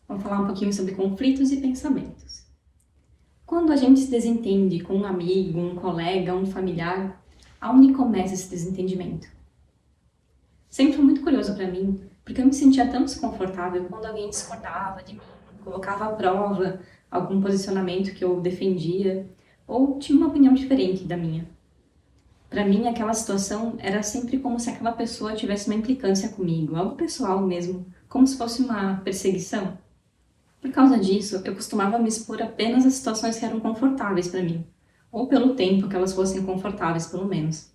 Vamos falar um pouquinho sobre conflitos e pensamentos. Quando a gente se desentende com um amigo, um colega, um familiar, aonde começa esse desentendimento? Sempre foi muito curioso para mim, porque eu me sentia tão desconfortável quando alguém discordava de mim, colocava à prova algum posicionamento que eu defendia, ou tinha uma opinião diferente da minha. Para mim, aquela situação era sempre como se aquela pessoa tivesse uma implicância comigo, algo pessoal mesmo, como se fosse uma perseguição. Por causa disso, eu costumava me expor apenas a situações que eram confortáveis para mim, ou pelo tempo que elas fossem confortáveis, pelo menos.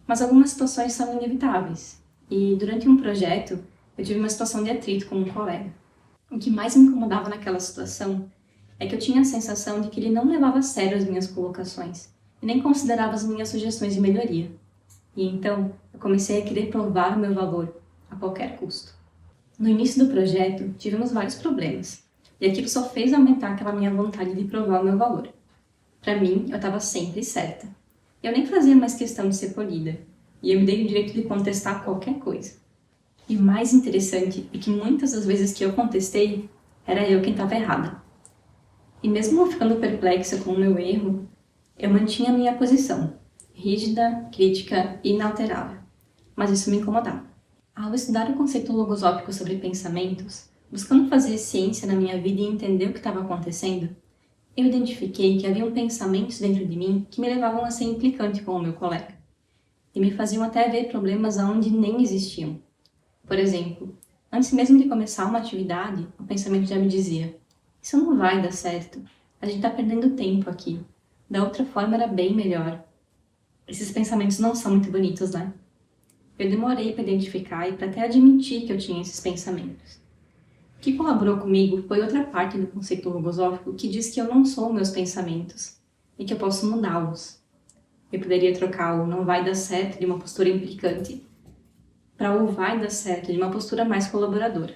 Mas algumas situações são inevitáveis, e durante um projeto, eu tive uma situação de atrito com um colega. O que mais me incomodava naquela situação é que eu tinha a sensação de que ele não levava a sério as minhas colocações, e nem considerava as minhas sugestões de melhoria. E então, eu comecei a querer provar o meu valor, a qualquer custo. No início do projeto, tivemos vários problemas, e aquilo só fez aumentar aquela minha vontade de provar o meu valor. Para mim, eu estava sempre certa. Eu nem fazia mais questão de ser polida, e eu me dei o direito de contestar qualquer coisa. E o mais interessante é que muitas das vezes que eu contestei, era eu quem estava errada. E mesmo eu ficando perplexa com o meu erro, eu mantinha a minha posição, rígida, crítica e inalterável. Mas isso me incomodava. Ao estudar o conceito logosófico sobre pensamentos, buscando fazer ciência na minha vida e entender o que estava acontecendo, eu identifiquei que haviam pensamentos dentro de mim que me levavam a ser implicante com o meu colega, e me faziam até ver problemas aonde nem existiam. Por exemplo, antes mesmo de começar uma atividade, o pensamento já me dizia: isso não vai dar certo, a gente está perdendo tempo aqui, da outra forma era bem melhor. Esses pensamentos não são muito bonitos, né? Eu demorei para identificar e para até admitir que eu tinha esses pensamentos. O que colaborou comigo foi outra parte do conceito logosófico que diz que eu não sou meus pensamentos e que eu posso mudá-los. Eu poderia trocar o não vai dar certo de uma postura implicante para o vai dar certo de uma postura mais colaboradora.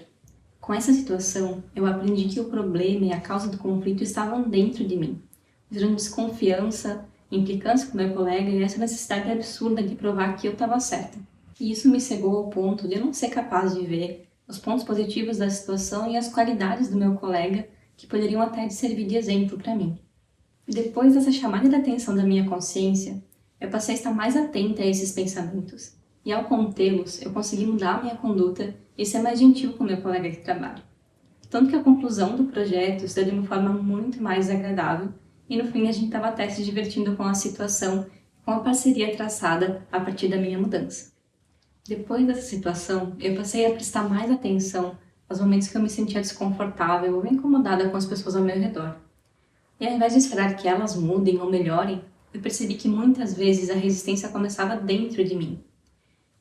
Com essa situação, eu aprendi que o problema e a causa do conflito estavam dentro de mim, gerando desconfiança, implicância com meu colega e essa necessidade absurda de provar que eu estava certa. E isso me cegou ao ponto de eu não ser capaz de ver os pontos positivos da situação e as qualidades do meu colega que poderiam até servir de exemplo para mim. Depois dessa chamada de atenção da minha consciência, eu passei a estar mais atenta a esses pensamentos. E ao contê-los, eu consegui mudar a minha conduta e ser mais gentil com meu colega de trabalho. Tanto que a conclusão do projeto se deu de uma forma muito mais agradável e no fim a gente estava até se divertindo com a situação, com a parceria traçada a partir da minha mudança. Depois dessa situação, eu passei a prestar mais atenção aos momentos que eu me sentia desconfortável ou incomodada com as pessoas ao meu redor. E ao invés de esperar que elas mudem ou melhorem, eu percebi que muitas vezes a resistência começava dentro de mim.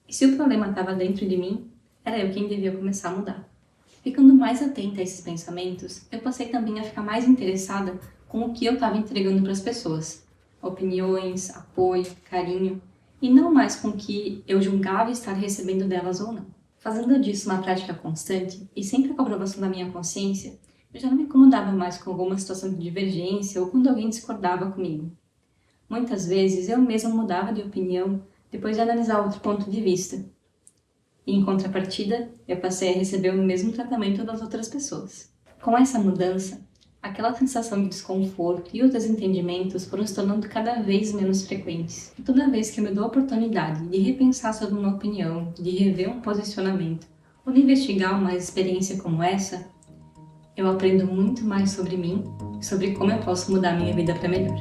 E se o problema estava dentro de mim, era eu quem devia começar a mudar. Ficando mais atenta a esses pensamentos, eu passei também a ficar mais interessada com o que eu estava entregando para as pessoas. Opiniões, apoio, carinho, e não mais com o que eu julgava estar recebendo delas ou não. Fazendo disso uma prática constante, e sempre com a aprovação da minha consciência, eu já não me incomodava mais com alguma situação de divergência ou quando alguém discordava comigo. Muitas vezes eu mesma mudava de opinião depois de analisar outro ponto de vista. E em contrapartida, eu passei a receber o mesmo tratamento das outras pessoas. Com essa mudança, aquela sensação de desconforto e os desentendimentos foram se tornando cada vez menos frequentes. E toda vez que eu me dou a oportunidade de repensar sobre uma opinião, de rever um posicionamento, ou de investigar uma experiência como essa, eu aprendo muito mais sobre mim e sobre como eu posso mudar minha vida para melhor.